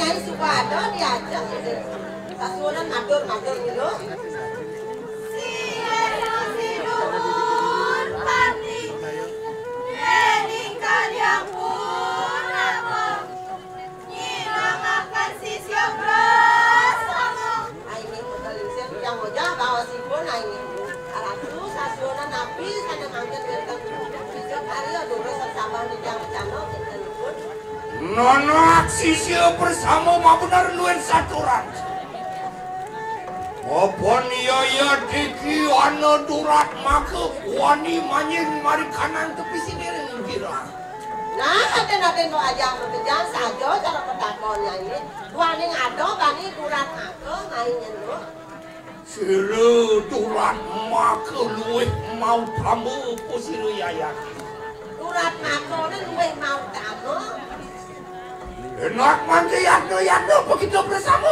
Nyai Supada diajak gitu. Sasunan madur gitu. Nono aksi siya bersama ma benar luen saturan. Opon iya diki ana durat maka wani manying mari kanan tepi sini kira. Nah, ada no aja kerjaan saja cara petakonnya ini. Wani ngado kani durat aku mainnya lo. Siru durat maka luwe mau tamu posiru yayak. Durat maka luwe mau tamu. Enak manja yadno begitu bersama.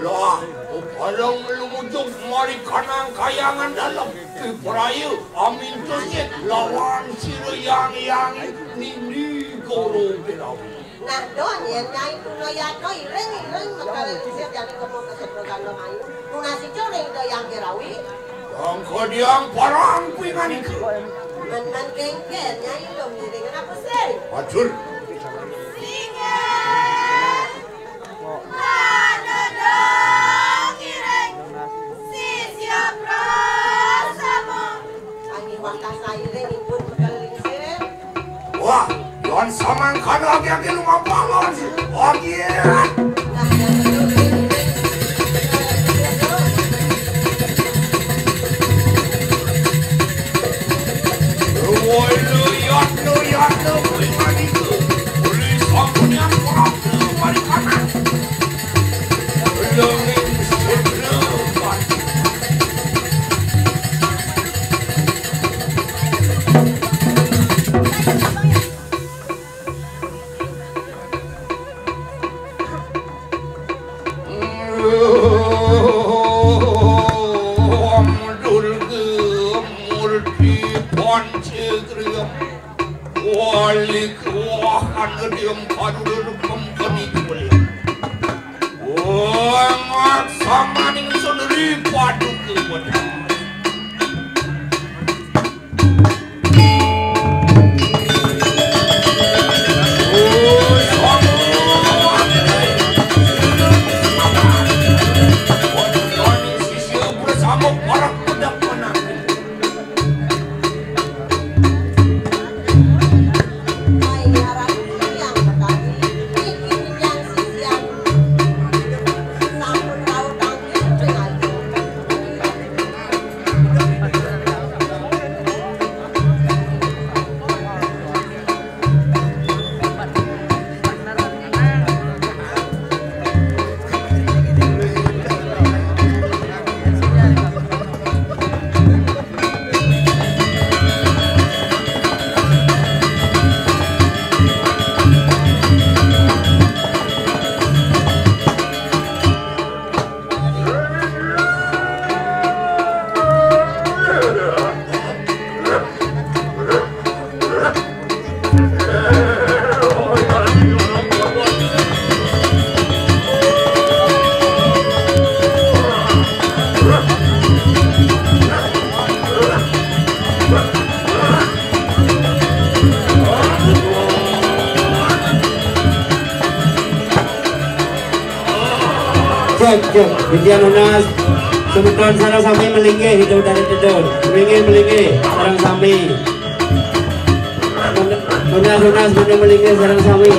Lah, palang lumujung mari kanang kayangan dalam Perayu amin tersit lawan siru yang nindi goro berawi. Nah, doan ya nyai kuno yadno ireng maka siap jadi kamu keseprogan lo main. Kunasi coreng do yang berawi. Yang kodiang parang pingan itu. Men kengken nyai dong ireng apa sih? Matur. Wah, yon samang kada lagi lumah balon sih. Oh iya. Yatno, prima itu. Boleh sampunya korang tu mari kanan. Lenging sedlepan. Walik wahan diam kadur kembali boleh. Oh, mak sama ning sendiri padu kepada. Cek, Bintian Unas, sebentar sarang sami melingkih, hidup dari tidur, melingkih, sarang sami. Unas, melingkih, sarang sami.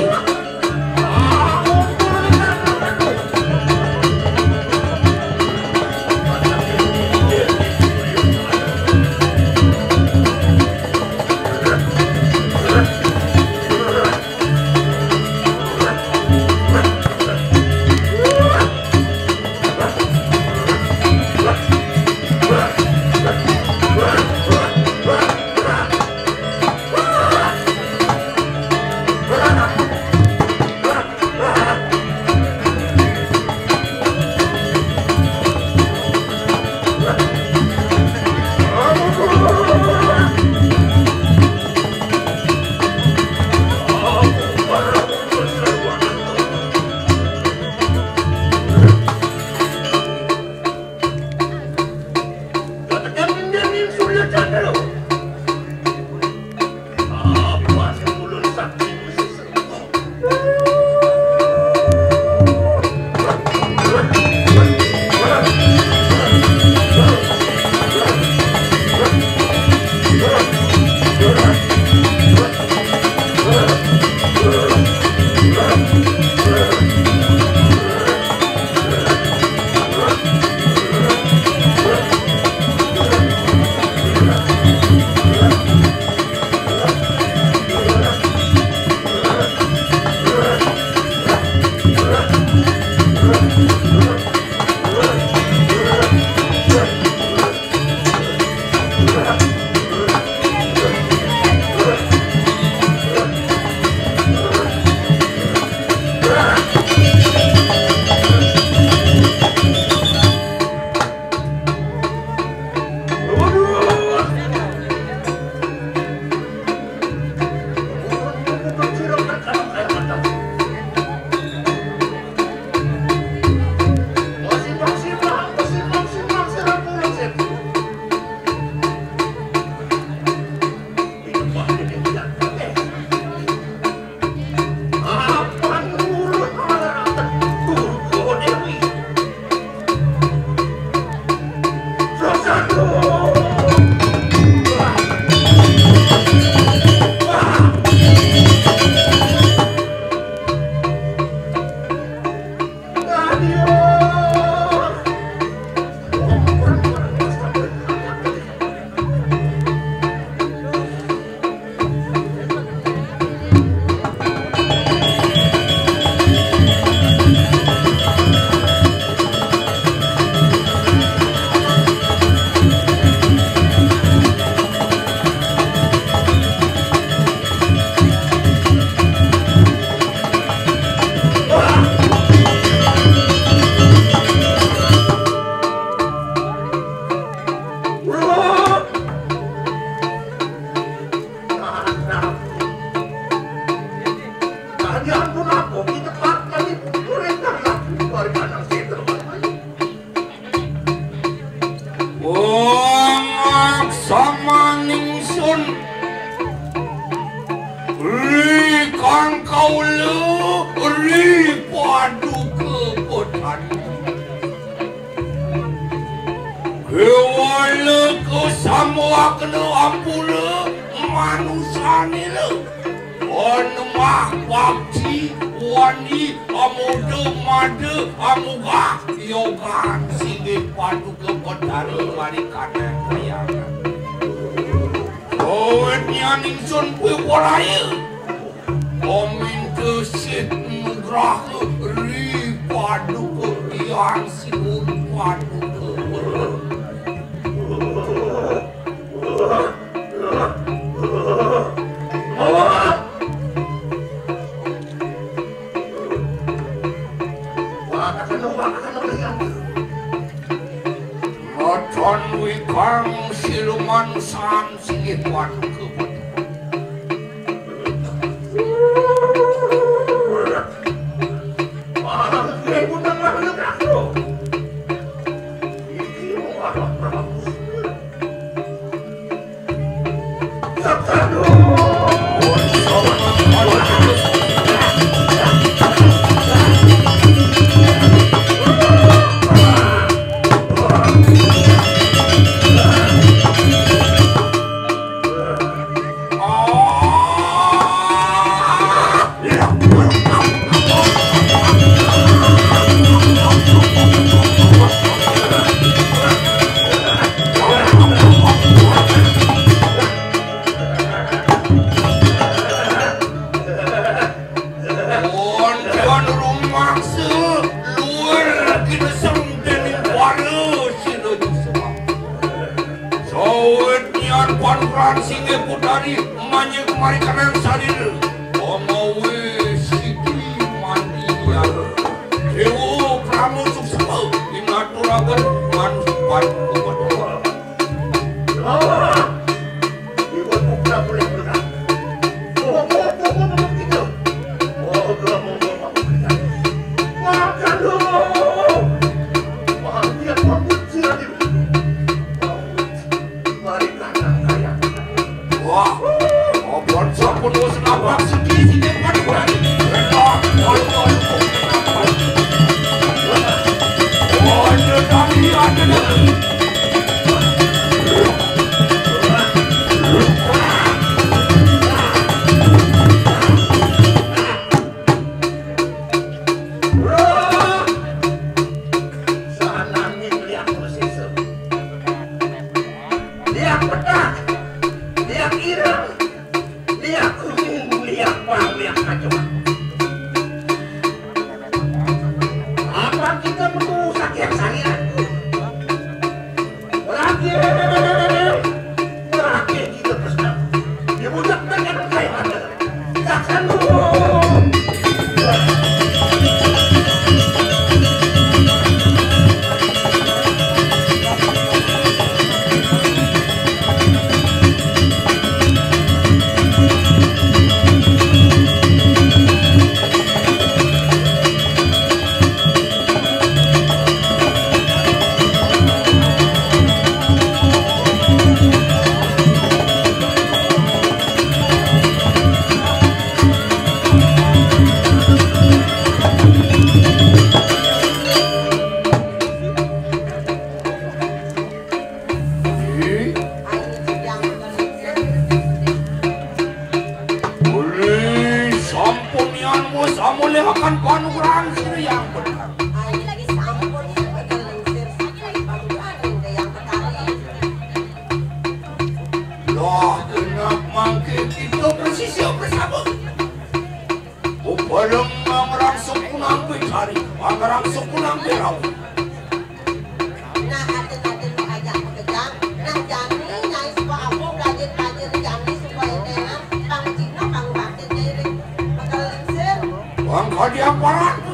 Tuhan. Kewala kesamua kena ampula manusane le. Onmah bakti wani amuda mada amuga yoga sige padu ke pedari mari kanan kayangan. Kowet nyaning sun pewaraya. Omin kesit nugrah ri padu ke yang sinun padu ke Macan wikang siluman san singit wadu ke Bang, kau dia parah.